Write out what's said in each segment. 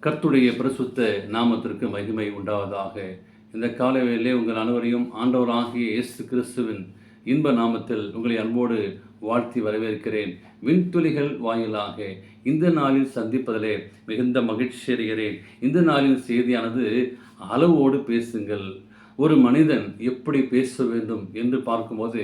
கர்த்தருடைய பரிசுத்த நாமத்திற்கு மகிமை உண்டாவதாக. இந்த காலை வேளையிலே உங்கள் அனைவரையும் ஆண்டவராகிய இயேசு கிறிஸ்துவின் இன்ப நாமத்தில் உங்களை அன்போடு வாழ்த்தி வரவேற்கிறேன். விண்துளிகள் வாயிலாக இந்த நாளில் சந்திப்பதிலே மிகுந்த மகிழ்ச்சி அடைகிறேன். இந்த நாளின் செய்தியானது அளவோடு பேசுங்கள். ஒரு மனிதன் எப்படி பேச வேண்டும் என்று பார்க்கும்போது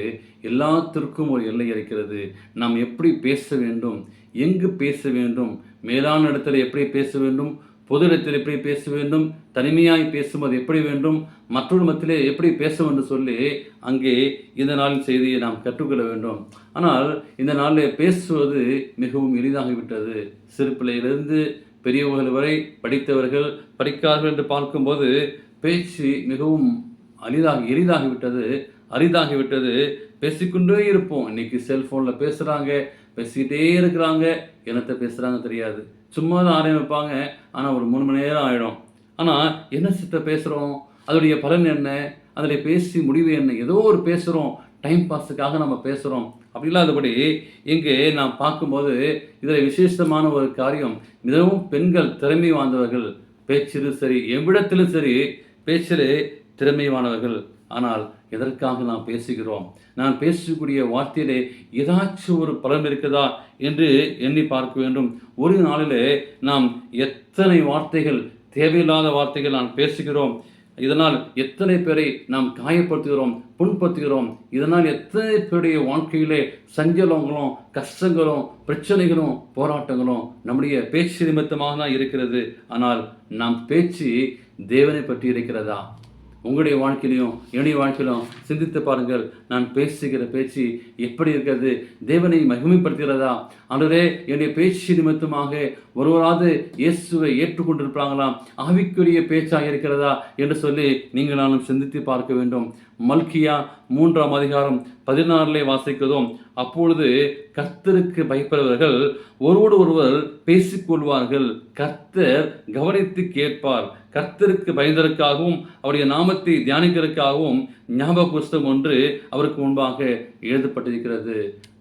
எல்லாத்திற்கும் ஒரு எல்லை இருக்கிறது. நாம் எப்படி பேச வேண்டும், எங்கு பேச வேண்டும், மேலான இடத்துல எப்படி பேச வேண்டும், பொது இடத்தில் எப்படி பேச வேண்டும், தனிமையாய் பேசும்போது எப்படி வேண்டும், மற்றொரு மத்தியிலே எப்படி பேச வேண்டும் சொல்லி அங்கே இந்த நாளின் செய்தியை நாம் கற்றுக்கொள்ள வேண்டும். ஆனால் இந்த நாளில் பேசுவது மிகவும் எளிதாகிவிட்டது. சிறு பிள்ளையிலிருந்து பெரியவர்கள் வரை, படித்தவர்கள் படிக்கார்கள் என்று பார்க்கும்போது பேச்சு மிகவும் அரிதாகிவிட்டது. பேசிக்கொண்டே இருப்போம். இன்னைக்கு செல்ஃபோனில் பேசுகிறாங்க, பேசிக்கிட்டே இருக்கிறாங்க, என்னத்தை பேசுகிறாங்க தெரியாது. சும்மா தான் ஆரம்பிப்பாங்க, ஆனால் ஒரு 3 மணி நேரம் ஆகிடும். ஆனால் என்ன சித்த பேசுகிறோம், அதோடைய பலன் என்ன, அதில் பேசி முடிவு என்ன, ஏதோ ஒரு பேசுகிறோம், டைம் பாஸுக்காக நம்ம பேசுகிறோம். அப்படி இல்லாதபடி இங்கே நாம் பார்க்கும்போது இதில் விசேஷமான ஒரு காரியம், மிகவும் பெண்கள் திறமை வாய்ந்தவர்கள், பேச்சிலும் சரி எவ்விடத்திலும் சரி பேச்சிலே திறமையானவர்கள். ஆனால் எதற்காக நாம் பேசுகிறோம், நான் பேசக்கூடிய வார்த்தையிலே ஏதாச்சும் ஒரு பலன் இருக்குதா என்று எண்ணி பார்க்க வேண்டும். ஒரு நாளிலே நாம் எத்தனை வார்த்தைகள், தேவையில்லாத வார்த்தைகள் நாம் பேசுகிறோம். இதனால் எத்தனை பேரை நாம் காயப்படுத்துகிறோம், புண்படுத்துகிறோம். இதனால் எத்தனை பேருடைய வாழ்க்கையிலே சஞ்சலங்களும், கஷ்டங்களும், பிரச்சனைகளும், போராட்டங்களும் நம்முடைய பேச்சு நிமித்தமாக தான் இருக்கிறது. ஆனால் நாம் பேச்சு தேவனை பற்றி இருக்கிறதா? உங்களுடைய வாழ்க்கையிலையும் என்னுடைய வாழ்க்கையிலும் சிந்தித்து பாருங்கள். நான் பேசுகிற பேச்சு எப்படி இருக்கிறது, தேவனை மகிமைப்படுத்துகிறதா? ஆண்டவரே, என்னுடைய பேச்சு நிமித்தமாக ஒருவராது இயேசுவை ஏற்றுக்கொண்டிருப்பாங்களா, ஆவிக்குரிய பேச்சாக இருக்கிறதா என்று சொல்லி நீங்கள் நானும் சிந்தித்து பார்க்க வேண்டும். மல்கியா 3ஆம் அதிகாரம் 16 வாசிக்கிறதும், அப்பொழுது கர்த்தருக்கு பயப்படுபவர்கள் ஒருவோடு ஒருவர் பேசிக்கொள்வார்கள், கர்த்தர் கவனித்து கேட்பார். கர்த்தருக்கு பயந்ததற்காகவும் அவருடைய நாமத்தை தியானிக்கிறதுக்காகவும் ஞாபக புஸ்தகம் ஒன்று அவருக்கு முன்பாக எழுதப்பட்டிருக்கிறது.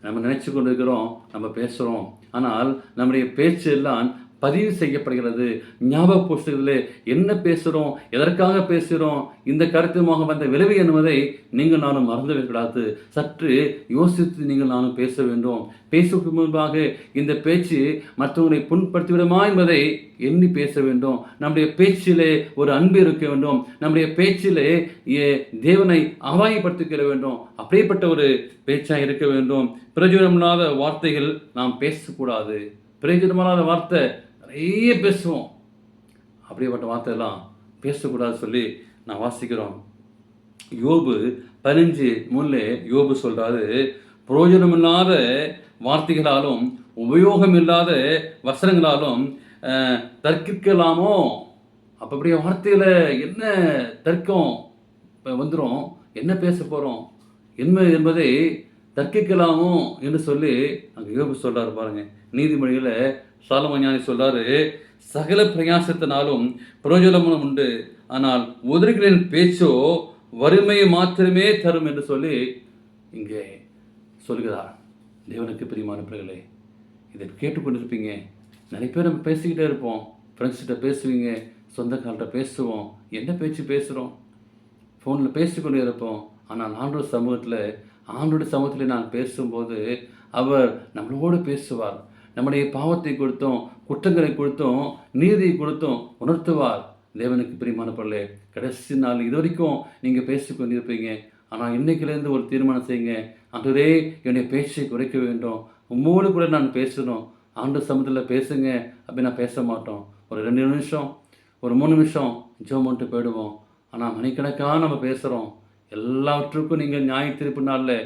நம்ம நினைச்சு கொண்டிருக்கிறோம், நம்ம பேசுகிறோம், ஆனால் நம்முடைய பேச்சு எல்லாம் பதிவு செய்யப்படுகிறது. ஞாபக புஸ்தகத்தில் என்ன பேசுகிறோம், எதற்காக பேசுகிறோம், இந்த கருத்துமாக வந்த விளைவு என்பதை நீங்கள் நானும் மறந்துவிடக்கூடாது. சற்று யோசித்து நீங்கள் நானும் பேச வேண்டும். பேசுவதற்கு முன்பாக இந்த பேச்சு மற்றவங்களை புண்படுத்திவிடுமா என்பதை எண்ணி பேச வேண்டும். நம்முடைய பேச்சிலே ஒரு அன்பு இருக்க வேண்டும். நம்முடைய பேச்சிலே தேவனை ஆவாயப்படுத்திக்கிற வேண்டும். அப்படிப்பட்ட ஒரு பேச்சாக இருக்க வேண்டும். பிரயோஜனமில்லாத வார்த்தைகள் நாம் பேசக்கூடாது. பிரயோஜனமில்லாத வார்த்தை நிறைய பேசுவோம். அப்படிப்பட்ட வார்த்தையெல்லாம் பேசக்கூடாது சொல்லி நான் வாசிக்கிறோம். யோபு 15:3 யோபு சொல்றாரு, பிரயோஜனமில்லாத வார்த்தைகளாலும் உபயோகம் இல்லாத வசனங்களாலும் தர்க்கிக்கலாமோ? அப்படியே வார்த்தையில் என்ன தர்க்கம் வந்துடும், என்ன பேச போகிறோம் என்பதை தர்க்கிக்கலாமோ என்று சொல்லி அங்கே யோபு சொல்றாரு. பாருங்க, நீதிமொழிகளை சாலமோன் ஞானி சொல்றாரு, சகல பிரயாசத்தினாலும் பிரயோஜனமும் உண்டு, ஆனால் உதடுகளின் பேச்சோ வறுமையை மாத்திரமே தரும் என்று சொல்லி இங்கே சொல்கிறார். தேவனுக்கு பிரியமான பிள்ளைகளே, இதை கேட்டுக்கொண்டிருப்பீங்க. நிறைய பேர் நம்ம பேசிக்கிட்டே இருப்போம். ஃப்ரெண்ட்ஸ்கிட்ட பேசுவீங்க, சொந்தக்கார்ட்ட பேசுவோம். என்ன பேச்சு பேசுகிறோம்? ஃபோனில் பேசிக்கொண்டே இருப்போம். ஆனால் ஆண்டோட சமூகத்தில் நான் பேசும்போது அவர் நம்மளோடு பேசுவார். நம்முடைய பாவத்தை கொடுத்தும், குற்றங்களை கொடுத்தும், நீதியை கொடுத்தும் உணர்த்துவார். தேவனுக்கு பிரியமான பிள்ளை, கடைசி நாள் இது வரைக்கும் நீங்கள் பேசிக்கொண்டிருப்பீங்க. ஆனால் இன்னைக்கிலேருந்து ஒரு தீர்மானம் செய்யுங்க, ஆண்டவரே, என்னுடைய பேச்சை குறைக்க வேண்டும், உம்மோடு கூட நான் பேசணும். ஆண்டு சமூகத்தில் பேசுங்க. அப்படி நான் பேச மாட்டோம். ஒரு 2 நிமிஷம், ஒரு 3 நிமிஷம் ஜெபம் பண்ணிட்டு போயிடுவோம். ஆனால் மணிக்கணக்காக நம்ம பேசுகிறோம். எல்லாவற்றுக்கும் நீங்கள் நியாய தீர்ப்பு நாளில்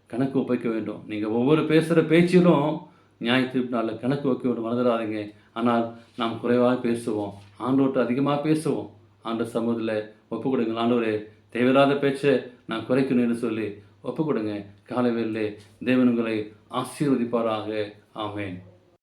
கணக்கு ஒப்பைக்க வேண்டும். நீங்கள் ஒவ்வொரு பேசுகிற பேச்சிலும் நியாய தீர்ப்பு நாளில் கணக்கு வைக்க வேண்டும், மறந்துடாதீங்க. ஆனால் நாம் குறைவாக பேசுவோம், ஆண்டோட்டு அதிகமாக பேசுவோம். ஆண்டு சமூகத்தில் ஒப்பு கொடுங்க. ஆண்டவரே, தேவையில்லாத பேச்சை நான் குறைக்கணும்னு சொல்லி ஒப்பு கொடுங்க. காலை வேளையிலே தேவன் உங்களை ஆசீர்வதிப்பாராக. ஆமென்.